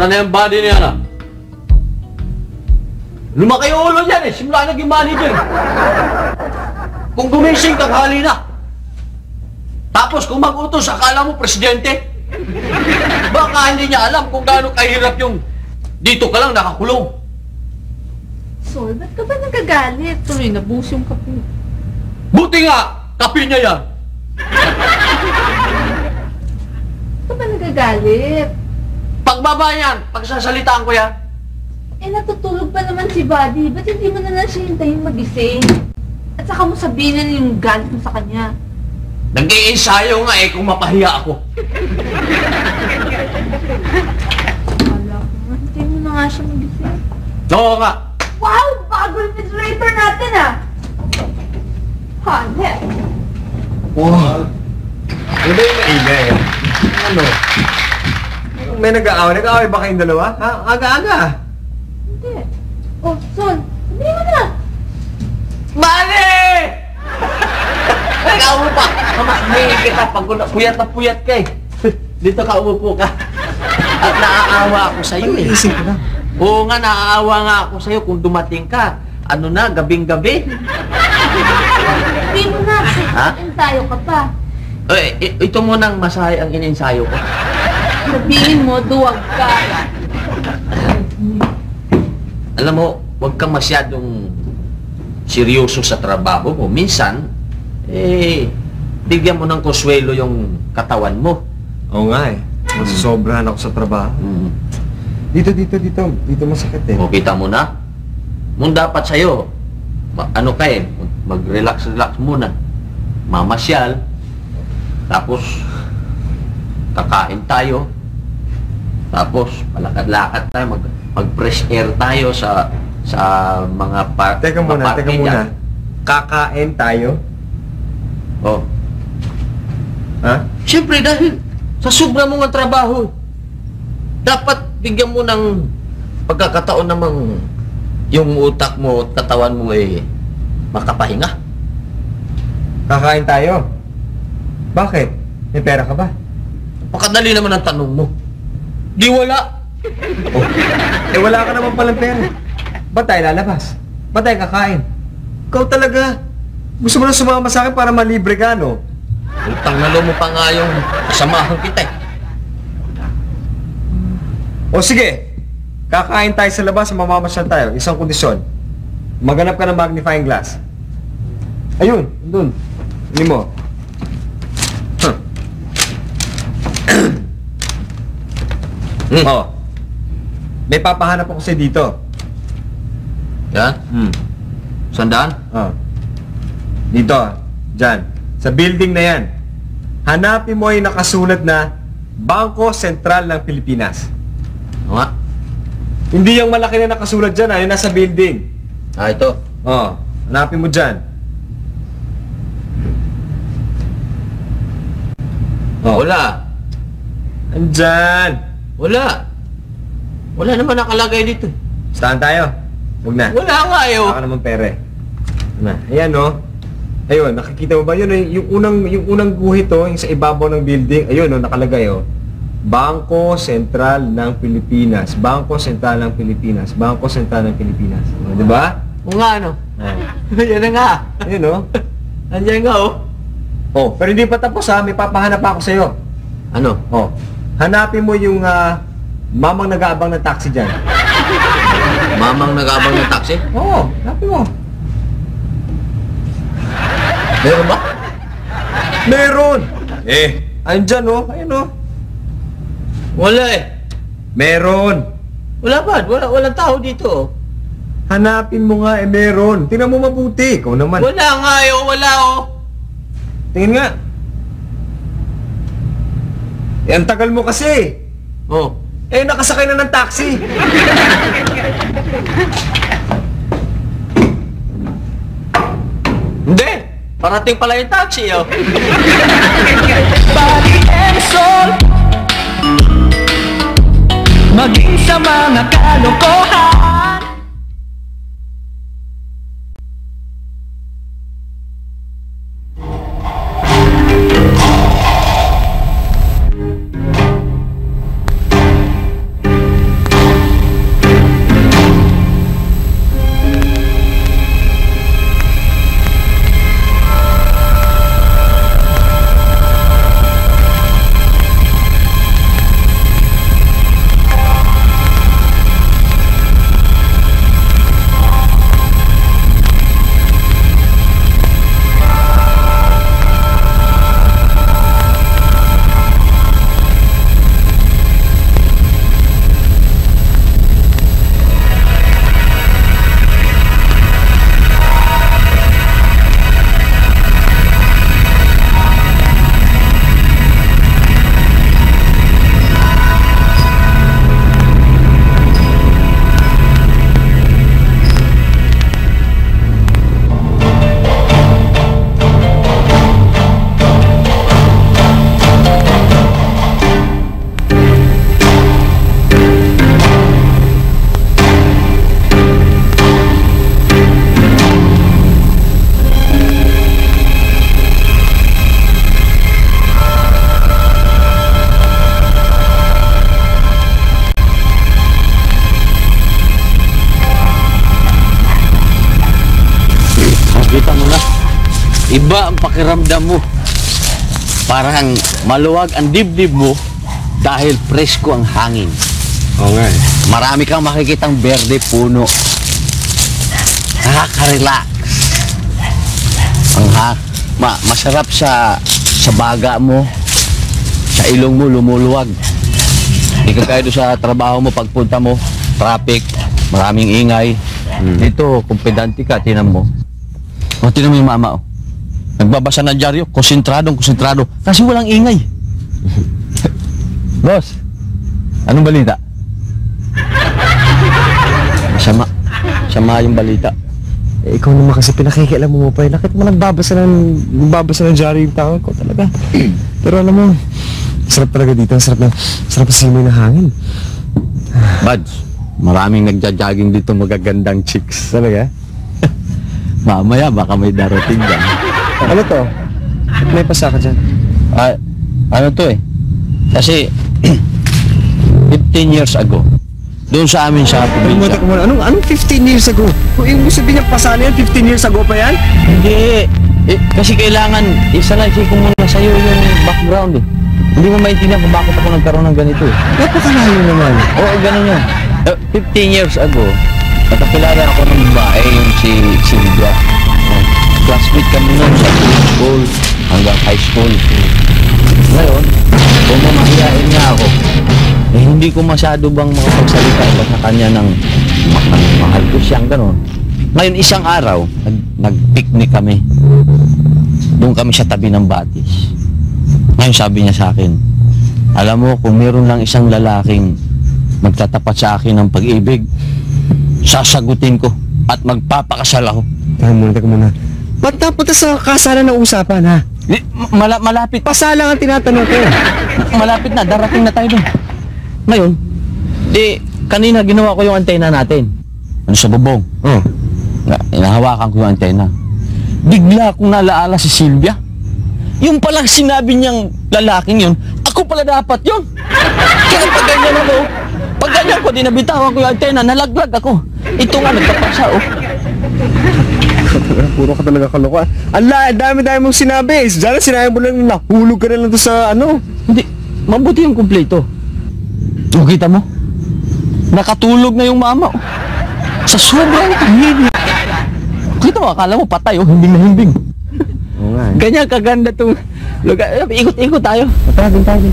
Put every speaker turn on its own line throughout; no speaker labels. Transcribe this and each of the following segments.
Sobra na yung body niya na. Lumaki yung ulo niyan eh. Simula naging manager. Kung gumising, tanghali na. Tapos kung mag-utos, akala mo presidente. Baka hindi niya alam kung gaano kahirap yung dito ka lang nakakulong.
Sol, ba't ka ba nagagalit? Tuloy, nabus yung kape.
Buti nga, kape niya yan.
Ba't ka ba nagagalit?
Pagbaba yan, pagsasalitaan ko yan.
Eh, natutulog pa naman si Buddy. Ba't hindi mo na lang siya hintayin magising? At saka mo sabihin na yung galit mo sa kanya.
Nag-iensayo nga eh kung mapahiya ako.
Wala ko nga. Hintayin mo na nga siya magising.
Oo nga.
Wow! Bago yung refrigerator natin ah! Hanep!
Wow! Ano ba yung maingay? Ano? May nag-aaway? Nag-aaway ba kayong dalawa? Ha? Aga-aga!
Hindi. Oh, Sol! Sabihin mo na!
Mali! Ikaw mo pa! Mamasmayin kita pag puyat na puyat ka eh. Dito ka umupo ka. At naaawa ako sa'yo eh.
Isip ko na.
Oo nga, naaawa nga ako sa'yo kung dumating ka. Ano na, gabing-gabi.
Sabihin mo na!
Ha?
Tayo ka pa.
Ito mo nang masahe ang ininsayo ko.
Sabihin mo, duwag ka.
Alam mo, huwag kang masyadong seryoso sa trabaho mo. Minsan, bigyan mo ng konsuelo yung katawan mo.
Oo nga eh. Nasusobrahan ako sa trabaho. Dito masakit eh.
O, kita mo na? Mung dapat sa'yo, mag-relax muna. Mamasyal. Tapos, kakain tayo. Tapos, palakad-lakad tayo. Mag-fresh air tayo sa mga party.
Teka muna. Kakain tayo?
Oh.
Ha?
Siyempre, dahil sa sobra mong trabaho, dapat bigyan mo ng pagkakataon namang yung utak mo at katawan mo makapahinga.
Kakain tayo? Bakit? May pera ka ba?
Napakadali naman ang tanong mo. Di wala.
Oh. Wala ka naman palang pera. Ba't tayo lalabas? Ba't tayo kakain? Ikaw talaga. Gusto mo na sumama sa akin para malibre ka, no?
Utang na mo pa nga yung kasamahan kita eh.
O sige, kakain tayo sa labas, mamamasyal tayo. Isang kondisyon. Maghanap ka ng magnifying glass. Ayun, doon. Hindi mo. Oh. May papahanap ako sa'yo dito.
Yan? Sandaan?
Oh. Dito, dyan. Sa building na yan. Hanapin mo yung nakasulat na Bangko Sentral ng Pilipinas.
Oo nga.
Hindi yung malaki na nakasulat dyan, yung nasa building.
Ito.
Oh, hanapin mo dyan. Oh.
Wala.
Andyan.
Wala. Wala naman nakalagay dito.
Saan tayo? Huwag na.
Wala nga
Wala naman pere. Na, ayan oh. Ayun, nakikita mo ba yun? Yung unang guhit oh, yung sa ibabaw ng building. Ayun oh, nakalagay oh. Bangko Sentral ng Pilipinas. Bangko Sentral ng Pilipinas. Bangko Sentral ng Pilipinas. Oh, di ba?
Oo nga ano.
Oh.
Yan na nga.
Ayun oh.
Andiyan nga oh.
Oh, pero hindi pa tapos ha. May papahanap ako sa'yo.
Ano?
Oh. Hanapin mo yung mamang nag-aabang ng taxi dyan.
Mamang nag-abang ng taxi?
Oo, hanapin mo.
Meron ba?
Meron! Andyan oh. Ayun oh.
Wala eh.
Meron.
Wala ba? Walang tao dito oh.
Hanapin mo nga meron. Tingnan mo mabuti. Ikaw naman.
Wala nga wala oh.
Tingin nga. Ang tagal mo kasi.
Oh.
Nakasakay na ng taxi.
Hindi. Parating pala yung taxi oh.
Body and soul, maging sa mga kalokohan.
Iba ang pakiramdam mo. Parang maluwag ang dibdib mo dahil presko ang hangin.
Oo nga eh.
Marami kang makikitang berde puno. Nakaka-relax. Masarap sa baga mo, sa ilong mo lumuluwag. Hindi ka kaya doon sa trabaho mo, pagpunta mo, traffic, maraming ingay. Dito, kumpidante ka, tinan mo. O, tinan mo yung mama, oh. Nagbabasa ng dyaryo, konsentrado. Kasi walang ingay. Boss, anong balita? Masama yung balita.
Eh, ikaw naman kasi pinakikialam mo pa eh. Bakit mo nagbabasa ng dyaryo yung tao ko talaga? Pero alam mo, sarap talaga dito. Sarap sa simoy na hangin.
Buds, maraming nagja-jogging dito magagandang chicks.
Talaga?
Mamaya, baka may darating dyan.
Ano to? Ba't may pasa ka dyan?
Ano to eh? Kasi, 15 years ago, doon sa amin sa probinsya.
Anong 15 years ago? Kung yung sabihin niya pasa na yan, 15 years ago pa yan?
Hindi. Kasi kailangan, isalay ko muna sa'yo yung background eh. Hindi mo maintindihan kung bakit ako nagkaroon ng ganito eh.
Napakalayo naman.
Oo, ganun yun. 15 years ago, nakakilala ako ng babae, yung si Silvia. Classmate kami nun sa school hanggang high school. Ngayon, kung mamahiyain nga ako, eh hindi ko masyado bang makapagsalita ba sa kanya ng mahal ko siyang gano'n. Ngayon, isang araw, nag-picnic kami. Doon kami sa tabi ng batis. Ngayon, sabi niya sa akin, alam mo, kung meron lang isang lalaking magtatapat sa akin ng pag-ibig, sasagutin ko at magpapakasal ako.
Teka muna. Ba't napunta sa kasalan ng usapan, ha?
Malapit.
Pasala ang tinatanong ko.
Malapit na, darating na tayo doon. Ngayon, kanina ginawa ko yung antena natin. Ano sa bubong?
Oh.
Inahawakan ko yung antena. Bigla akong nalaala si Silvia. Yung palang sinabi niyang lalaking yun, ako pala dapat yun. Kaya pag ganyan ako, pag ganyan ko, dinabitawan ko yung antena, nalaglag ako. Ito nga, nagpapasa, oh.
Puro ka talaga kaloka. Ala, dami mong sinabi. Diyan sinabi mo lang, nahulog ka na lang to sa ano.
Hindi, mabuti yung kumpleto. Kita mo? Nakatulog na yung mama, oh. Sa sobrang tahimik. Kita mo, akala mo patay, oh, himbing na himbing.
Oo nga.
Ganyan kaganda itong lugar. Ikot-ikot tayo. Tayo.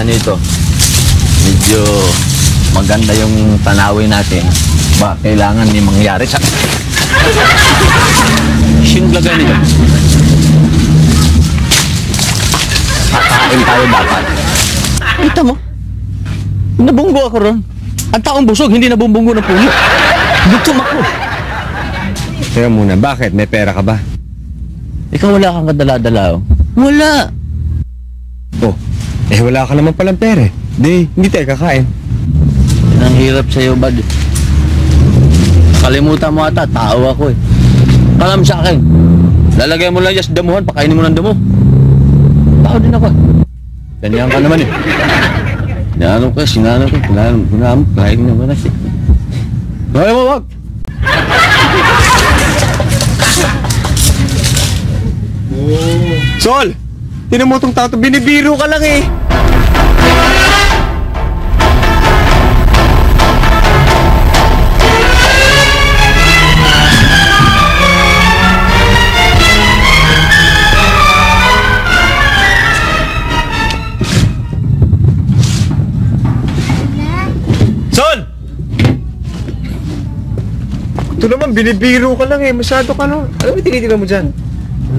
Nito, medyo maganda yung tanawin natin. Ba, kailangan ni mangyari sa singlagay nito. Kakain tayo dapat. Kita mo? Nabunggo ako ron. Ang taong busog, hindi nabumbunggo ng puno. Gutom ako.
Kaya muna, bakit? May pera ka ba?
Ikaw wala kang kadala-dala, oh. Wala.
Oh. Wala ka naman palang pera eh. Hindi tayo kakain.
Ang hirap sa'yo, bad. Kalimutan mo ata, tao ako eh. Kalam sa akin, lalagay mo lang yung damuhan, pakainin mo ng damo. Tao din ako. Ganyan ka naman eh. Sinanong ko, kain naman na siya. Kaya mo, wag!
Sol! Tinan mo itong tao, binibiro ka lang eh. Sol! Ito naman, binibiro ka lang eh. Masyado ka no. Ano ba tinitingnan mo dyan?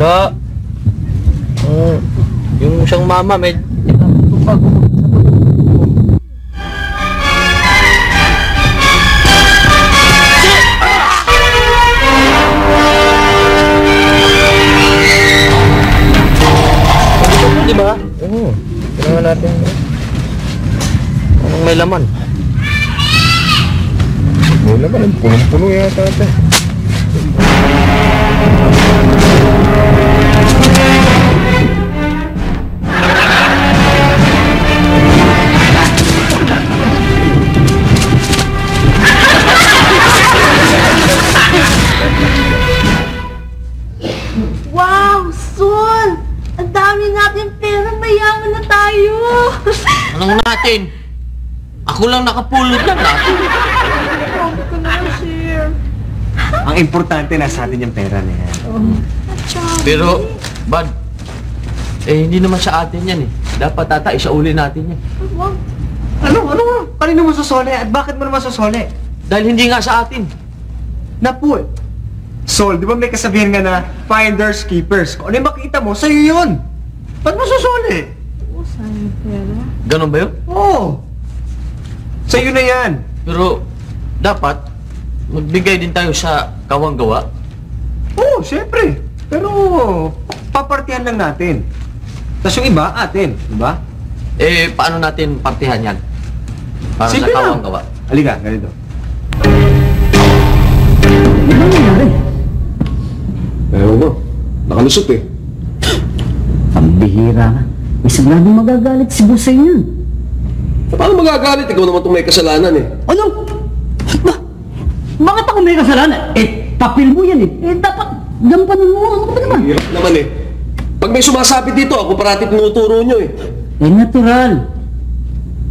Wala. Yung siyang mama, may... Di ba?
Oo. Kailangan natin. laman. May laman, punong-puno yata ito.
Wow, Sol! Ang dami natin pera, mayaman na tayo!
Anong natin? Ako lang nakapulot lang natin.
Grabe ka naman, sir.
Ang importante nasa atin yung pera na yan.
Pero, Bad, hindi naman sa atin yan eh. Dapat tata, isauli natin yan.
Wag.
Ano? Kanino mo sasole? At bakit mo naman sasole?
Dahil hindi nga sa atin.
Napu, Sol, di ba may kasabihan nga na finders, keepers? Kung ano yung makita mo, sa'yo yun. Ba't mo sasole?
Oo, sayang pera.
Ganon ba yun?
Oo. Sa'yo na yan.
Pero, dapat, magbigay din tayo sa kawang-gawa.
Oo, siyempre. Pero, papartihan lang natin. Tapos yung iba, atin. Diba?
Paano natin partihan yan? Para
Simple
sa
lang.
kawang-gawa.
Halika, ganito.
Ewan mo, nakalusot eh.
Pambihira ka. May siguradong magagalit si boss sa'yo yun.
Paano magagalit? Ikaw naman itong may kasalanan eh.
Ano? Bakit ako may kasalanan? Papel mo yan eh. Dapat gampanan mo. Ano ka ba naman?
Hirap naman eh. Pag may sumasapit dito, ako parati tinuturo nyo eh.
Natural.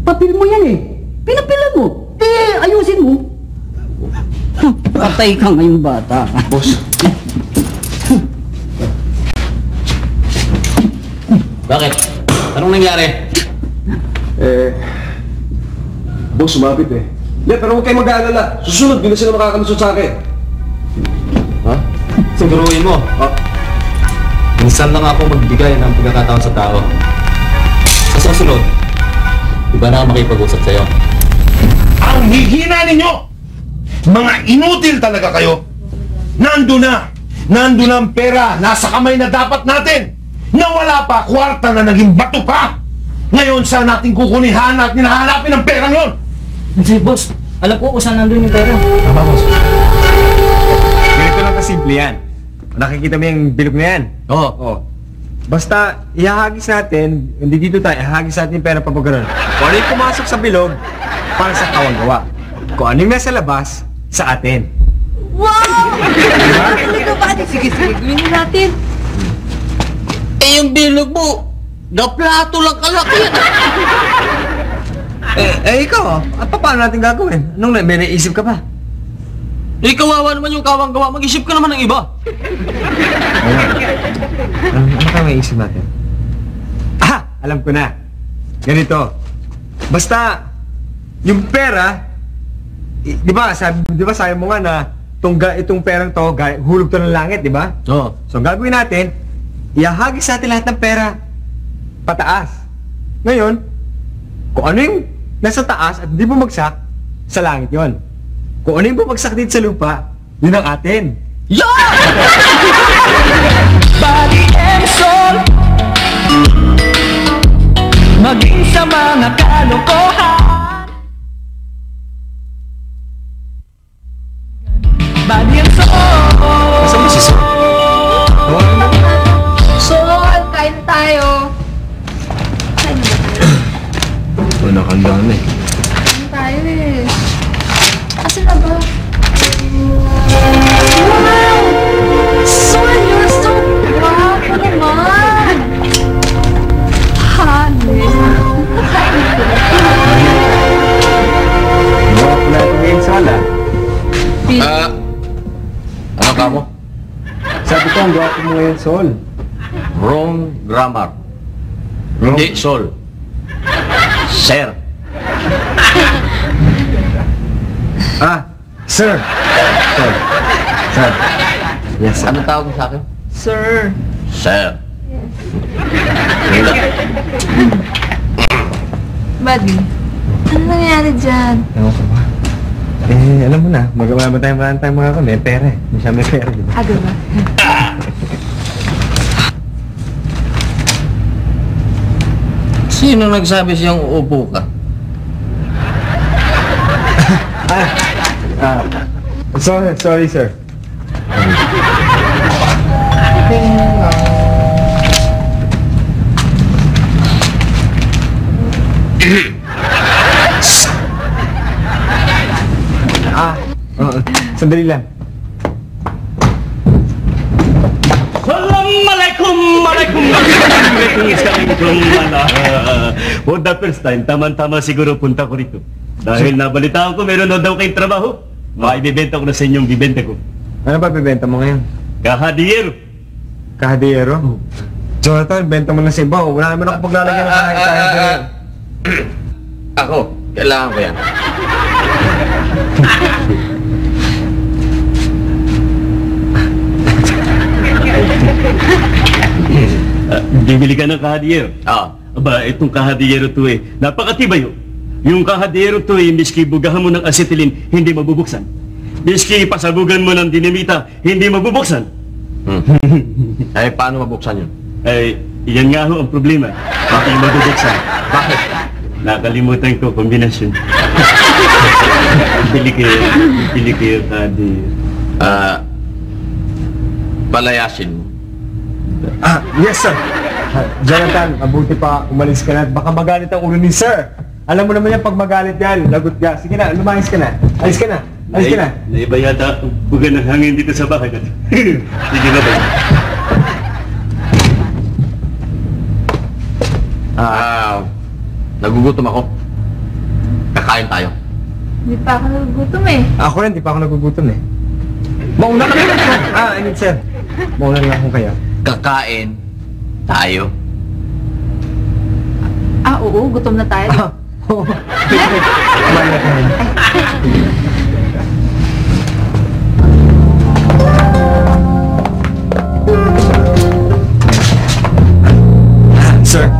Papel mo yan eh. Pinapilan mo. Ayusin mo. Patay ka ngayong bata.
Boss,
Bakit? Anong nangyari?
boss, sumapit eh. Hindi, pero huwag kayo mag-aalala. Susunod, di na sila makakalusot sa akin. Ha?
Siguruhin mo. Minsan lang ako magbigay ng pagkakataon sa tao. Sa susunod, iba na ako makipag-usap sa'yo.
Ang hihina ninyo! Mga inutil talaga kayo! Nandun na ang pera, nasa kamay na dapat natin! Nawala pa, kwarta na naging bato pa! Ngayon saan natin kukunin at hinahanapin ang perang yon?
Sige boss, alam ko kung saan nandun yung pera.
Tama, boss. Ganito lang kasimple yan. Nakikita mo yung bilog na yan?
Oo.
Oo. Basta, ihahagis natin, hindi dito tayo, ihahagis natin yung pera pa ganun. Kung ano yung pumasok sa bilog, para sa kawang-gawa. Kung ano yung nasa labas, sa atin.
Wow! Talaga ba? Sige, gawin na natin.
Yung bilog mo, gaplato lang kalaki yan.
Ikaw, paano natin gagawin? May naisip ka pa?
Kawawa naman yung kawang-gawa. Mag-isip ka naman ng iba.
Ano ka may isip natin? Alam ko na. Ganito. Basta, yung pera, di ba sabi mo nga na itong perang to, hulog to ng langit, di ba?
Oo.
So, ang gagawin natin, ihahagis natin lahat ng pera pataas. Ngayon, kung ano yung nasa taas at di bumagsak, sa langit yon. Kung ano yung bumagsak dito sa lupa, yun ang atin.
Body and soul, maging sa mga kalokohan. Body and soul.
Saan ba si Sir?
Sol, kain tayo. Kain na ba tayo?
Nakanda na eh.
Kain tayo eh. Asan na ba? Wow! Sol, you're so guwapo naman! Honey!
Gwapo natin ngayon sa wala.
Ano ka mo?
Sabi ko, ang gwapo mo ngayon, Sol.
Wrong grammar.
Wrong?
Hindi, Sol. Sir.
Sir. Sir. Sir. Yes, sir.
Anong tawag mo sa akin?
Sir!
Sir.
Buddy, ano nangyari dyan?
Ewan ko ba? Alam mo na, magawa tayong mga may pera eh. Hindi siya may pera, di ba?
Aga ba?
Sino nagsabi siyang uupo ka?
Sorry, sir. Sandali lang.
Assalamualaikum, Greeting is coming from for the first time, tama-tama siguro punta ko rito. Dahil nabalitaan ko, meron na daw kayong trabaho. Maibibenta ko na sa inyong bibenta ko.
Ano ba bibenta mo ngayon?
Kahadiyero.
Kahadiyero? Jonathan, benta mo na sa iba. Wala naman ako paglalagyan ng kahit-kahit.
Ako, kailangan ko yan.
Bibili ka ng kahadiyero. Aba, itong kahadiyero to napakatibay oh. Yung kahadiyero to miski bugahan mo ng acetylene, hindi mabubuksan. Miski pasabugan mo ng dinamita, hindi mabubuksan.
Ay, paano mabuksan yun?
Ay, yan nga ho ang problema. Hindi mabubuksan.
Bakit?
Nakalimutan ko kombinasyon. Pili kayo kahadiyero.
Palayasin mo.
Yes, sir. Jonathan, mabuti pa umalis ka na. Baka magalit ang ulo ni sir. Alam mo naman yan, pag magalit yan, lagot ka. Sige na, lumayas ka na. Alis ka na. Alis ka na.
Naiba yata ang buga ng hangin dito sa bahay natin. Sige na ba?
Nagugutom ako. Kakain tayo.
Hindi pa ako nagugutom eh.
Ako rin, di pa ako nagugutom eh. Mauna ka na. I mean, sir. Mauna na akong kayo.
Kakain tayo.
Oo, gutom na tayo.
Sir.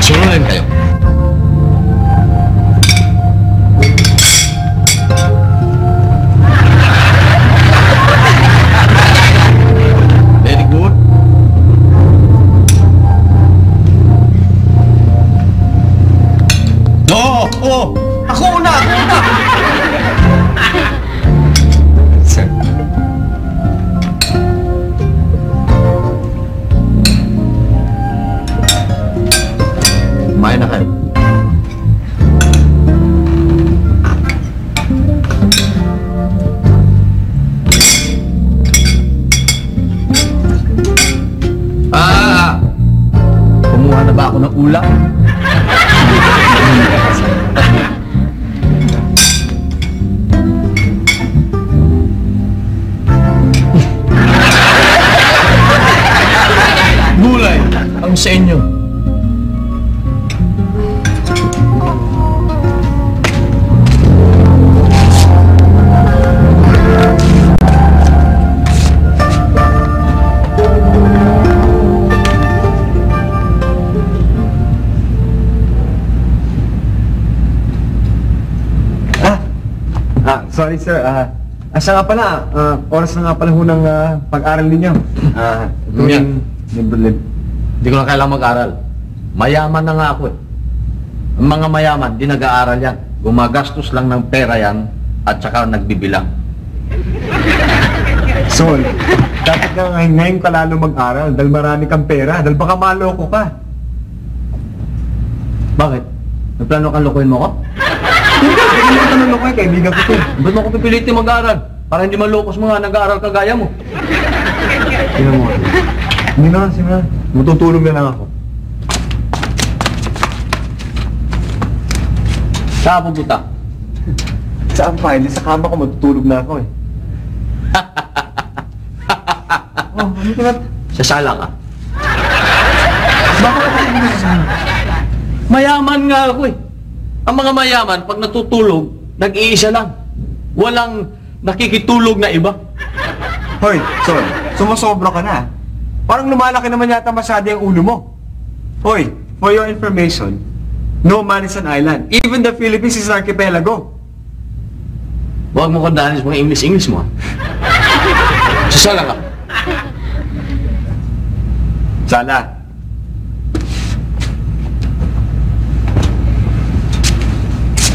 Sunod kayo. Very good. Ako una!
Sir.
Kumain na kayo. Kumuha na ba ako ng ulam? Gulay ang sa inyo.
Sorry sir, siya nga pala, oras na nga pala ho ng pag-aral ninyo.
Yan. Hindi ko na kailangan mag-aral. Mayaman na nga ako eh. Ang mga mayaman, di nag-aaral yan. Gumagastos lang ng pera yan at saka nagbibilang.
Sol, dapat nga ngayon ka lalo mag-aral dahil marami kang pera, dahil baka maloko ka.
Bakit? May plano kang lokohin mo ako?
Hindi ka naloko eh, kaibigan ko to.
Ba't mo ako pipilitin mag-aaral? Para hindi malokos mga nag-aaral kagaya mo.
Tingnan mo. Hindi na, sige na. Matutulog na lang ako.
Saan pupunta?
Saan pa? Hindi sa kama ko, matutulog na ako eh. Ano ka na?
Sa sala ka.
Bakit ako
Mayaman nga ako eh. Ang mga mayaman, pag natutulog, nag-iisa lang. Walang nakikitulog na iba.
Hoy, Sol, sumusobra ka na. Parang lumalaki naman yata masyado yung ulo mo. Hoy, for your information, no man is an island. Even the Philippines is an archipelago.
Huwag mo kandaan sa mga English mo. Sasala ka.
Sala.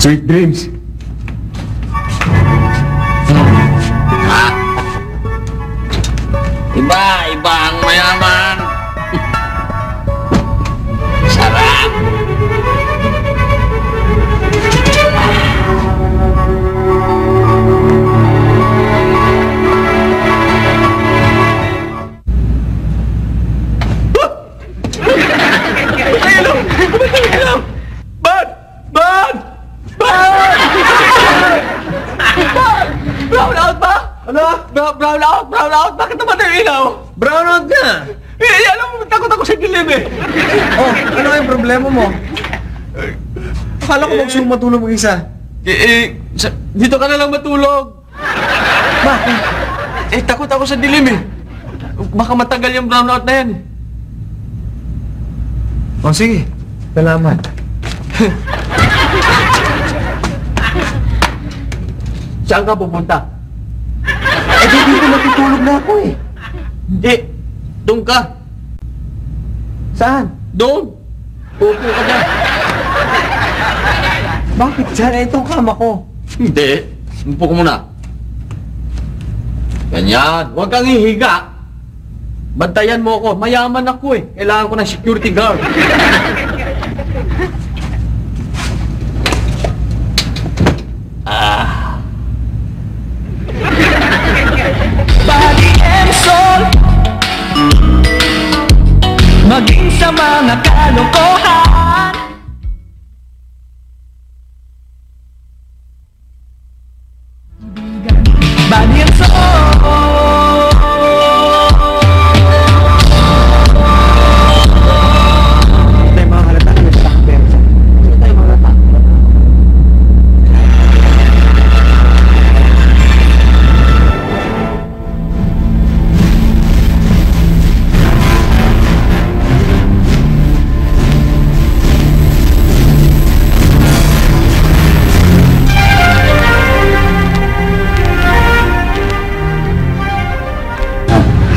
Sweet dreams.
Iba ang mayaman. Sarap. Brown out ba? Ano? Brown out? Bakit naman yung ilaw?
Brown out na.
Alam mo, takot ako sa dilim eh.
Oh, ano yung problema mo? Akala ko gusto mong matulog mag-isa.
Dito ka na lang matulog.
Bakit?
Takot ako sa dilim eh. Baka matagal yung brown out na yan.
Oh, sige. Salamat.
Saan ka pupunta?
Dito matutulog na ako eh.
Doon ka.
Saan?
Doon. Upo ka dyan.
Bakit dyan? Itong kama ko.
Hindi. Upo ka muna. Ganyan. Huwag kang hihiga. Bantayan mo ako. Mayaman ako eh. Kailangan ko ng security guard.
Body and soul, maging sa mga kalokohan. Body and soul.
Tayo mga halata kami sa takper. Tayo mga halata.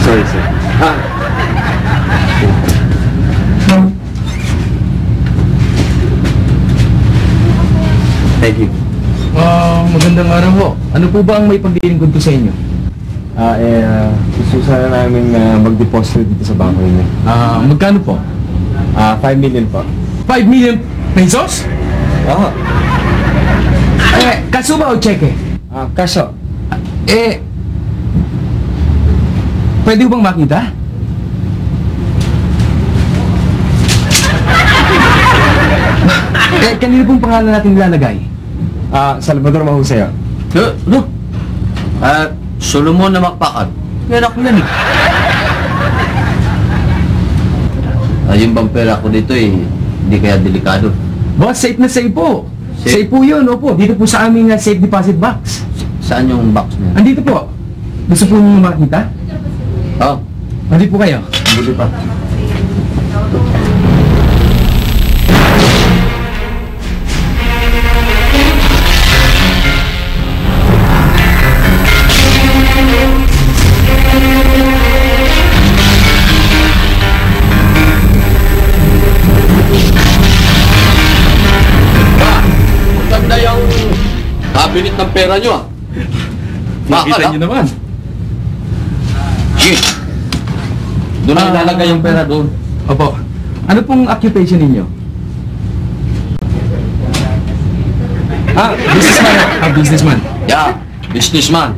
Sorry, sir. Thank you.
Magandang araw ho. Ano po ba ang may paglilingkod ko sa inyo?
Gusto sana namin mag-deposit dito sa bangko ninyo.
Magkano po?
5 million po.
5 million pesos?
Oo.
Kaso ba o cheque?
Kaso.
Pwede ko bang makita? Kanino pong pangalan natin nilalagay?
Salvador Mahuseo.
No? Solomon na Makpakan. Yan ako yan eh. Yung bang pera ko dito eh, hindi kaya delikado.
Boss, safe na safe po.
Safe?
Safe po yun, opo. Dito po sa aming safe deposit box.
Saan yung box niya?
Andito po. Gusto po niyo makita?
Oh,
Andito po kayo.
Buti pa.
maganda yung cabinet ng pera nyo ah.
Makita niyo naman.
Shit! Doon ang ilalagay yung pera doon.
Opo. Ano pong occupation ninyo? Businessman. Businessman.
Yeah, businessman.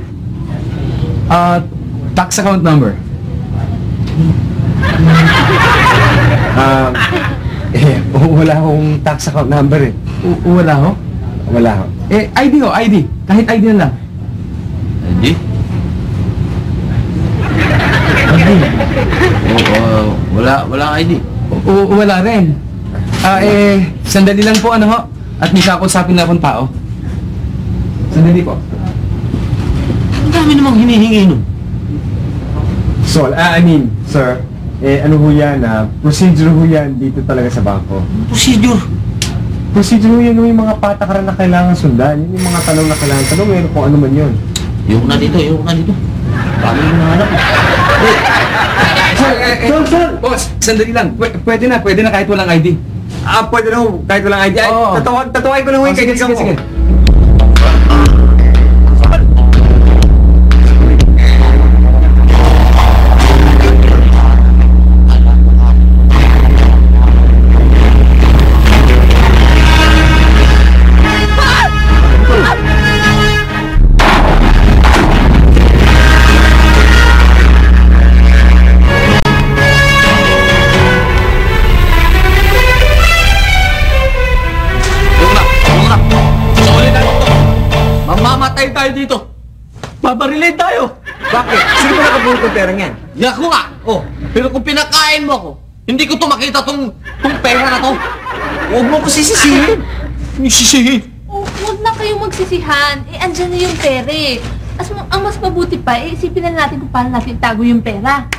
Tax account number.
Wala akong tax account number eh.
Wala ho?
Wala ako.
ID ho, ID. Kahit ID na lang.
Hindi?
ID.
Wala ID.
Wala rin. Sandali lang po ano ho. At may kakausapin na akong tao. Sandali po.
Ang dami namang hinihingi nun.
Sol, sir, ano ho yan, procedure ho yan dito talaga sa bangko.
Procedure.
Procedure ho yan, yung mga patakaran na kailangan sundan, yun yung mga tanong na kailangan tanong, meron kung ano man yun.
Yung na dito. Paano yung nahanap?
Sir!
Boss, sandali lang. Pwede na kahit walang ID.
Pwede na ho, kahit walang ID.
Oo.
Tatawagin ko na ho yung kaibigan mo.
Sige.
Mamamatay tayo dito. Babarilin tayo.
Bakit? Sino ba nakabulot ng perang yan?
Ako nga. Oh, pero kung pinakain mo ako, hindi ko to makita tong pera na to. Huwag mo ko sisisihin. Sisihin.
Oh, huwag na kayong magsisihan. Andyan na yung pera eh. Ang mas mabuti pa, isipin na natin kung paano natin itago yung pera.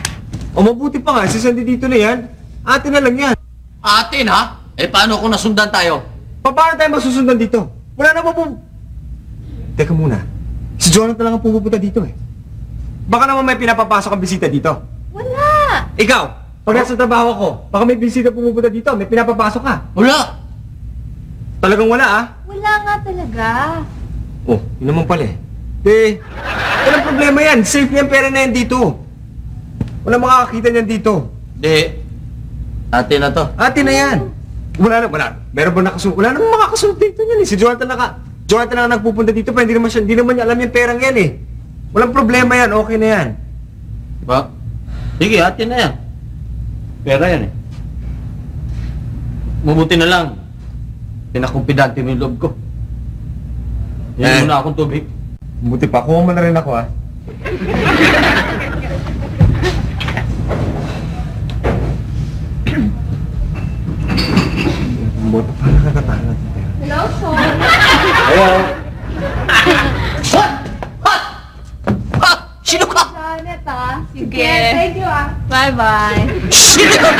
O mabuti pa nga, si Sandy dito na yan. Atin na lang yan.
Atin ha? Paano kung nasundan tayo?
Paano tayo masusundan dito? Wala na po. Teka muna, si Jonathan lang ang pumupunta dito eh. Baka naman may pinapapasok ang bisita dito.
Wala!
Ikaw, pag nasa trabaho ko, baka may bisita pumupunta dito, may pinapapasok ka.
Wala.
Talagang wala
Wala nga talaga.
Oh, yun naman pala eh. Walang problema yan. Safe yung pera na yan dito. Walang makakakita niyan dito.
Atin na to.
Atin na yan. Wala. Meron ba nakasunod? Wala namang makakasunod dito yan eh. Si Jonathan lang nagpupunta dito pa, hindi naman niya alam yung perang yan eh. Walang problema yan, okay na yan.
Ba? Sige, atin na yan. Pera yan eh. Mabuti na lang. Pinakumpidante mo yung loob ko. Yan muna akong tubig.
Buti pa, kuha mo na rin ako ah. Buti pa, nakakatahan natin pera.
Hello, Sol.
Hello?
Sino ka?
Janet, ah.
Sige.
Thank you, ah.
Bye-bye.
Sino ka?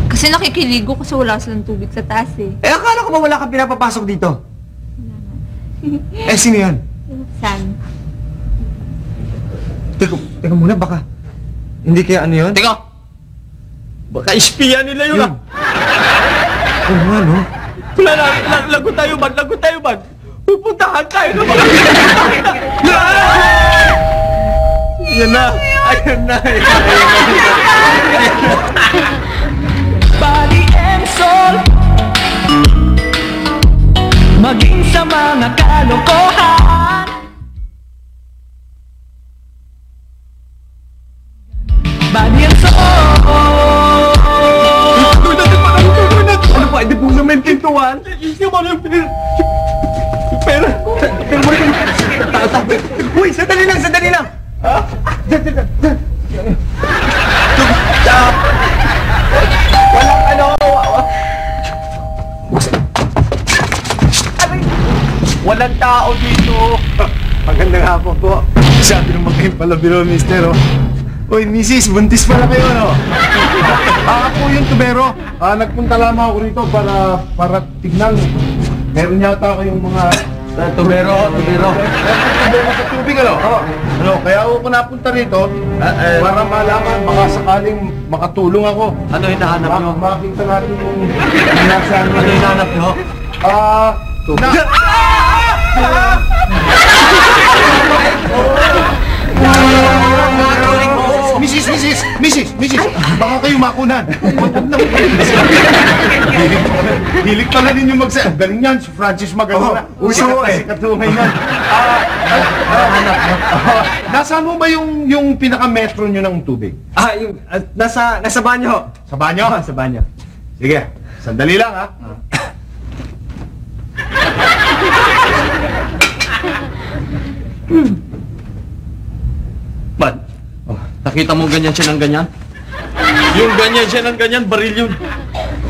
Kasi nakikiligo kasi wala silang tubig sa taas eh.
Akala ko ba wala kang pinapapasok dito? Sino yan?
San?
Teka muna, baka hindi kaya ano yun?
Teka! Baka ispiya nila yun ah!
Oo nga, no?
Wala na, lagot tayo man! Pupuntahan tayo ng mga... Yan na! Ayun na!
Body and soul, maging sa mga kalokohan. Body and soul.
Ano pa? Hindi po naman pintuan?
Yung ano yung pera?
Uy, sandali lang! Walang ano!
Walang tao dito!
Magandang hapon po. Sabi naman kayo pala biro, mister, oh. Uy, misis, buntis pala kayo, no? Ako yung tubero. Nagpunta lamang ako rito para tignan. Meron yata ako yung mga...
Tubero.
Tubero sa tubig, ano? Ano, kaya ako napunta rito para malaman, baka sakaling makatulong ako.
Ano hinahanap nyo?
Makita natin yung nasaan.
Ano hinahanap nyo?
Misis, baka kayo makunan. Hilig pala ninyo magsa... Galing yan, si Francis Magano.
Uso eh.
Katungay yan. Nasaan mo ba yung pinaka-metro nyo ng tubig?
Nasa banyo.
Sa banyo?
Sa banyo.
Sige, sandali lang ha.
Man, nakita mo ganyan siya ng ganyan? Yung ganyan siya ng ganyan, baril yun.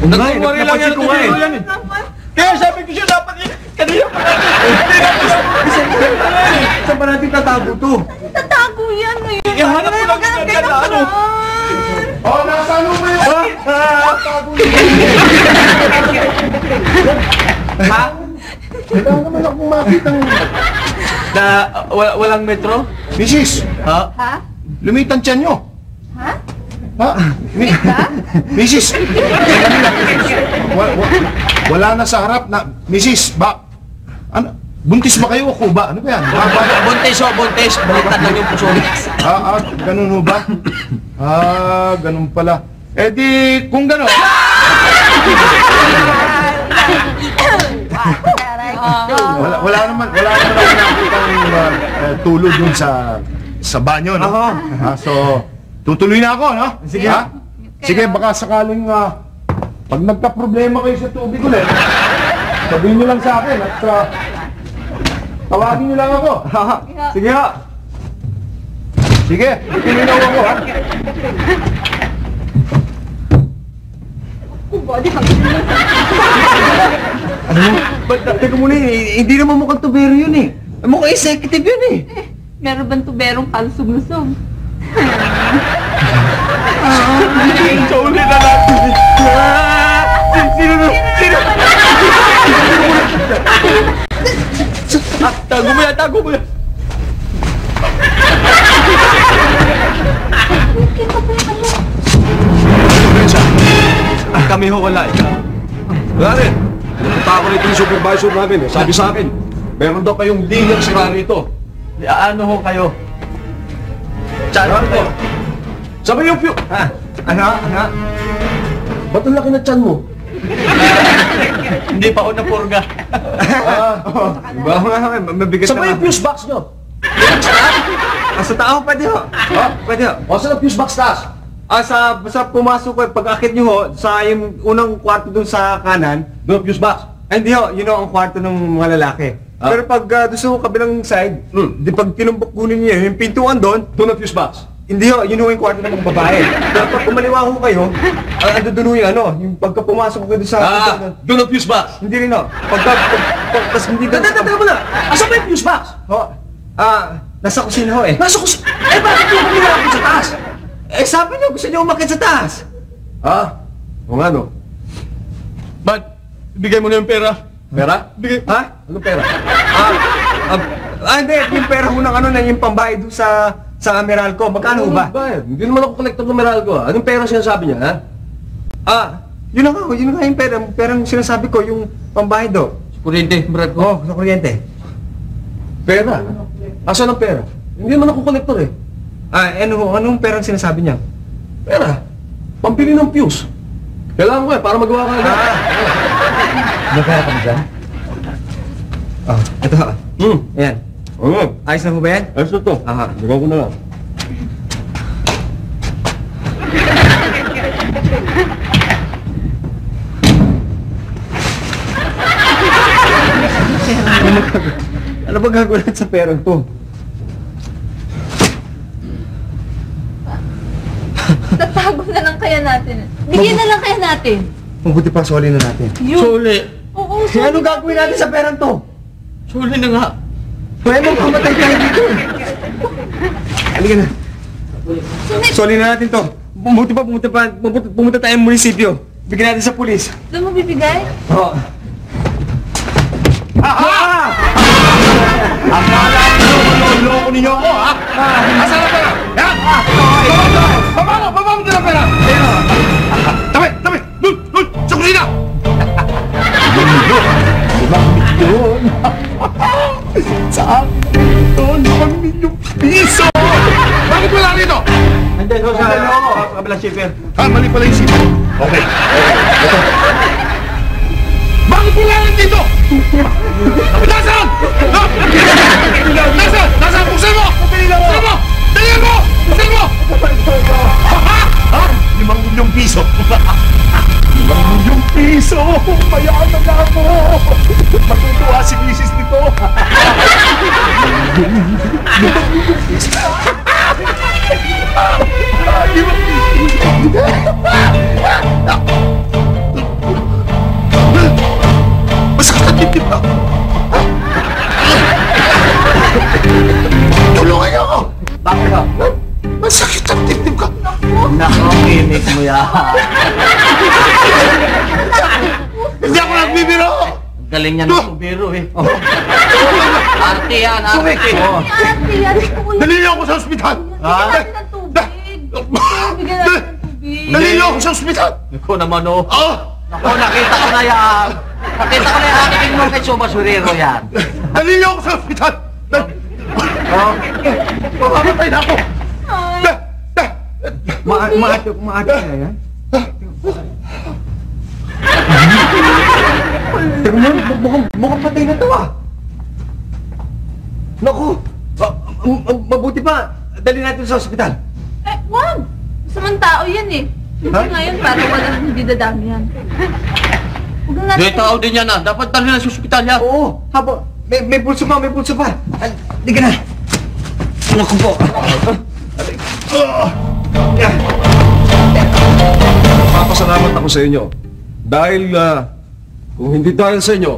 Nagkumari lang yan.
Kaya sabi ko siya dapat kanina pa
Saan ba natin tatago to?
Tatago yan ngayon.
Ihanap ko lang yung ganda ano.
Oh, nasaan mo ba yun?
Ha?
Wala naman akong makita ng...
Walang metro?
Mrs.
Ha?
Ha?
Lumitan tiyan nyo.
Ha?
Ha? Mrs. Wala na sa harap na... Mrs. Ba? Ano? Buntis ba kayo o kuba? Ano ba yan?
Buntis o, buntis. Baliktad lang yung puso.
Ganun ho ba? Ganun pala. Eh di, kung ganun... wala naman ako nakikitang tulog dun sa banyo, no? So, tutuloy na ako, no?
Sige.
Ha? Sige, baka sakaling pag nagka-problema kayo sa tubig ulit, sabihin nyo lang sa akin at tawagin nyo lang ako.
Sige ha.
Sige, ituloy ako, ha?
Ano mo? Teka muna hindi naman mukhang tubero yun eh. Mukhang executive yun eh.
Meron bang tuberong kalusog-lusog?
Sa uli na natin. Sino? Tago mo yan, tago mo yan.
Kami ho wala ikaw. Wala rin. Napunta ako rito yung supervisor namin eh. Sabi sa akin, meron daw kayong linyang sira rito.
Ano ho kayo? Chan ko.
Sabi yung few...
Ano?
Ba't ang laki na tiyan mo?
Hindi pa ako napurga.
Diba nga, mabigat
Sabi yung fuse box nyo.
Sa tao, pwede ho. Pwede ho.
O, saan ang fuse box taas?
Sa pumasok ko, pag-akit nyo ho, sa yung unang kwarto dun sa kanan,
Doon ang fuse box.
ay hindi ho, yun ho ang kwarto ng mga lalaki. Pero pag doon sa kabilang side, di pag tinumbok kunin niyo yung pintuan doon,
Doon ang fuse box.
hindi ho, yun ho yung kwarto ng mga babae. Pero pag kumaliwa ho kayo, ando doon ho yung ano, yung pagka pumasok ko doon sa...
Doon ang fuse box.
Hindi rin ho. Tas hindi doon
Teka mo na. Asan ba yung fuse box?
Ho, nasa kusina ho eh.
Nasa kusi... Eh, bakit yung kuminapit sa taas?
Eh sabi niyo, gusto niyo umakit sa taas.
O nga no.
Ba't? Bigay mo na yung pera.
Pera?
Bigay.
Ha?
Anong pera?
Hindi, yung pera ho ng ano na yung pambayad doon sa Meralco. Magkano ho ba?
Hindi naman ako kolektor ng Meralco. Anong pera sinasabi niya, ha?
Yun nga yung pera. Perang sinasabi ko, yung pambayad do.
Kuryente, brad ko.
Oh, sa kuryente.
Pera? Asan ang pera? Hindi naman ako kolektor eh.
Anong perang sinasabi niya?
Pera? Pampili ng fuse. Kailangan ko eh, para magawa ka agad.
May pera ka ba dyan? Ito ha. Ayan. Ayos na ho ba yan?
Ayos na to. Bigyan ko na lang.
Ano ba gagawin sa perang to?
Tatago na lang kaya natin. Bigyan na lang kaya natin.
Mabuti pa, soli na natin.
Yun.
Suli.
Oo,
Anong gagawin natin sa perang to?
Suli na nga.
Pwede mo pamatay tayo dito. Halika na. Soli na natin to. Pumunta tayo ng munisipyo. Bigyan natin sa pulis.
Doon mo bibigay?
Oo.
Akala nyo, loko ninyo ako, ha? Asan ang pera? Baba mo din ang pera! Tabi! Doon! Sa kusina! $5 milyon! Sa akin ito, $5 milyon piso! Bakit wala rito?
Andyan ho sa kabilang shipper.
Mali pala yung sipin. Okay. Bakit wala rin dito? Nasaan? Nasaan? Buksan mo! Buksan mo! Dalihan mo! Buksan mo! Ha? $5 milyong piso. $5 milyong piso! Mayaman na ako! Matutuwa si misis nito.
Balik mo yan.
Hindi ako nagbibiro!
Ang galing niya ng tubero eh. Arte yan, arte.
Ate, yan po yan.
Dali niyo ako sa ospital!
Bigyan natin ng tubig. Bigyan natin ng tubig.
Dali niyo ako sa ospital!
Ikaw naman oh.
Oh!
Ako, nakita ko na yan. Nakita ko na yung acting mo kay Sumasurero yan.
Dali niyo ako sa ospital! Mamamatay na ako!
Ay,
Maati na yan? Teka mo, mukhang patay na to ah. Naku, mabuti pa. Dali natin sa ospital.
wag. Masamang tao yan eh. Hindi ngayon, para walang hindi dadami yan. Huwag na natin.
May tao din yan ah. Dapat dali na sa ospital yan.
Oo, haba. May pulso pa, may pulso pa. Di ka na. Naku po.
Papasalamat ako sa inyo. Dahil, kung hindi dahil sa inyo,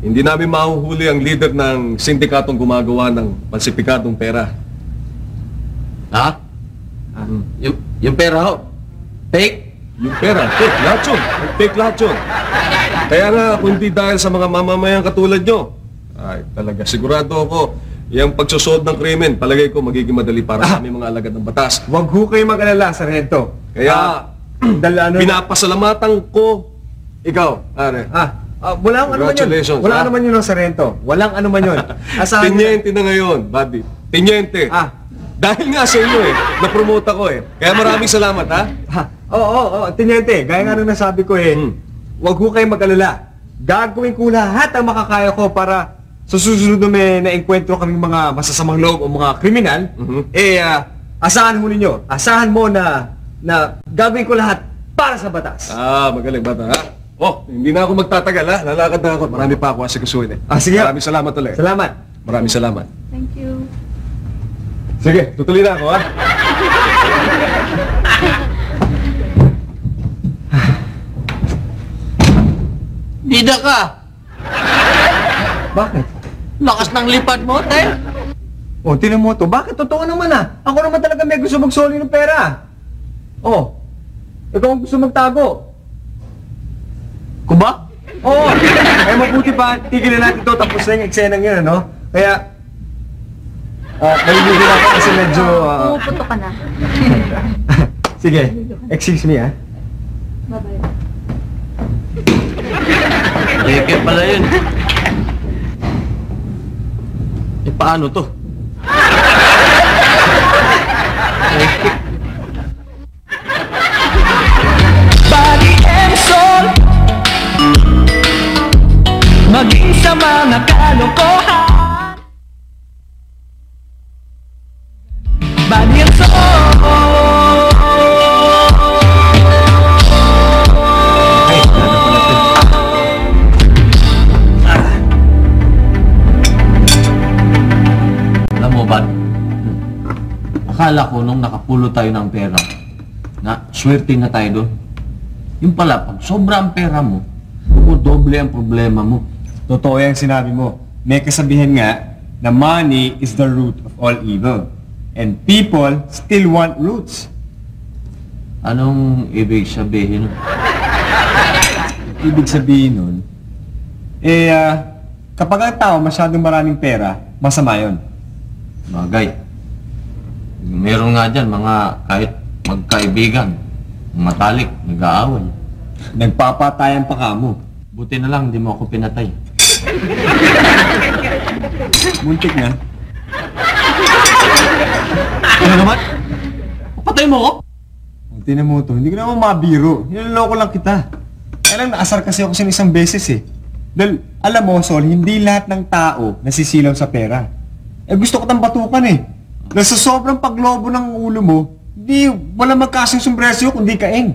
hindi namin mahuhuli ang leader ng sindikatong gumagawa ng pansipikadong pera.
Ha? Yung pera ho? Fake?
Yung pera, fake lahat yun. Fake lahat yun. Kaya nga, kung hindi dahil sa mga mamamayang katulad nyo, ay talaga, sigurado ako, yung pagsusod ng krimen, palagay ko magiging madali para sa aming mga alagad ng batas.
Huwag ho kayo mag-alala, Sargento.
Kaya, pinapasalamatan ko ikaw, Are.
Walang ano man yun.
Congratulations,
Walang ano man yun ng Sargento. Walang ano man yun.
Tinyente na ngayon, buddy. Tinyente. Dahil nga sa inyo na-promote ako Kaya maraming salamat, ha?
Oo, Tinyente. Gaya nga nung nasabi ko huwag ho kayo mag-alala. Gagawin ko lahat ang makakaya ko para sa susunod na may na-enkwentro kaming mga masasamang loob o mga kriminal, asahan mo ninyo. Asahan mo na gagawin ko lahat para sa batas.
Magaling bata, ha? Hindi na ako magtatagal, ha? Lalakad na ako. Marami pa ako asikasuhin,
Sige.
Maraming salamat ulit.
Salamat.
Maraming salamat.
Thank you.
Sige, tutuloy na ako, ha?
Bida ka.
Bakit?
Lakas ng lipad mo, Tay.
Tinan mo to. Bakit? Totoo naman Ako naman talaga may gusto magsoli ng pera. Ikaw ang gusto magtago.
Kuba?
Mabuti pa. Tigilan natin to. Tapos na yung eksenang yun, ano? Kaya, naliligo na ako kasi medyo...
Pumuputo ka na.
Sige. Excuse me,
Bye-bye.
Leke pala yun. Paano to?
Body and soul, maging sa mga kalokohan. Body and soul.
Alam mo ba? Akala ko nung nakapulo tayo ng pera, na swerte na tayo doon. Yung pala, pag sobra ang pera mo, doble ang problema mo.
Totoo yung sinabi mo. May kasabihan nga na money is the root of all evil. And people still want roots.
Anong ibig sabihin nun?
Ibig sabihin nun, kapag ang tao masyadong maraming pera, masama yun.
Bagay. Meron nga dyan, mga kahit magkaibigan, matalik, nag-aaway.
Nagpapatayan pa kamo.
Buti na lang, hindi mo ako pinatay.
Muntik na.
Ano naman? Patay mo ako?
Tinan mo to, hindi ko naman mabiro. Niloloko lang kita. Kaya lang naasar kasi ako sa isang beses Dahil, alam mo, Sol, hindi lahat ng tao nasisilaw sa pera. Gusto ko tang batukan Dahil sa sobrang paglobo ng ulo mo, wala magkasing sombrero kundi kaeng.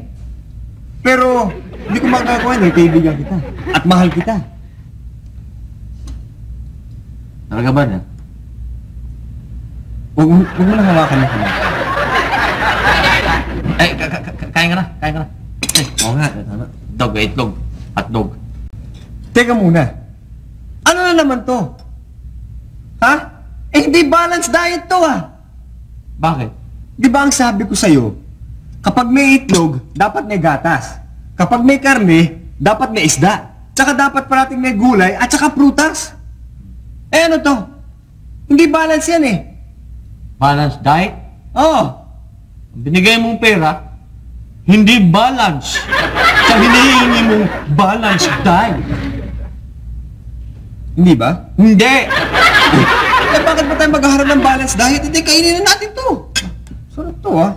Pero, hindi ko magagawa kaibigan kita. At mahal kita.
Talaga ba na?
Huwag mo lang hawakan na kami.
Ay, kain ka na. Oo nga. Dog, itlog. Hotdog.
Teka muna. Ano na naman to? Ha? Hindi balanced diet to
Bakit?
Di ba ang sabi ko sa'yo, Kapag may itlog, dapat may gatas. Kapag may karne, dapat may isda. Tsaka dapat parating may gulay at tsaka prutas. Eh ano to? Hindi balance yan eh.
Balance diet?
Oo.
Binigay mong pera, hindi balance. Sa hinihingi mong balance diet.
Hindi ba?
Hindi.
Eh bakit ba tayo maghaharap ng balance diet? Hindi, kainin na natin to. Sarap to ah.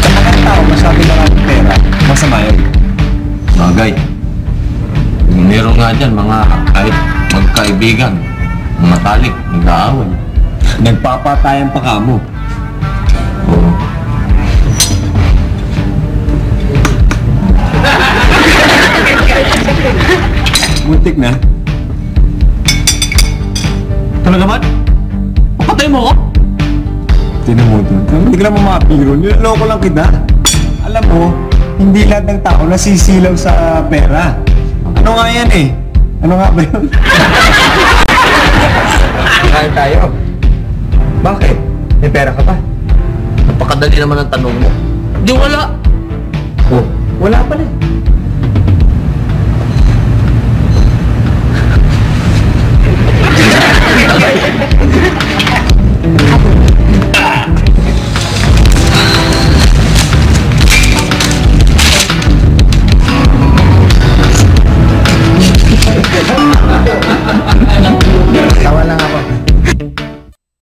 Kapag ang tao masabi na natin pera, masama yun.
Bagay. Meron nga dyan mga kahit magkaibigan, matalik, nag-aaway.
Nagpapatayan pa kamo.
Oo.
Muntik na.
Talaga man? Papatay mo ko?
Tinan mo dun. Hindi ka naman mapiro. Niloloko lang kita. Alam mo, hindi lahat ng tao nasisilaw sa pera. Ano nga yan eh? Ano nga ba yun? Kain tayo. Bakit? May pera ka pa?
Napakadali naman ang tanong mo. Di wala.
Oh, wala pa na eh.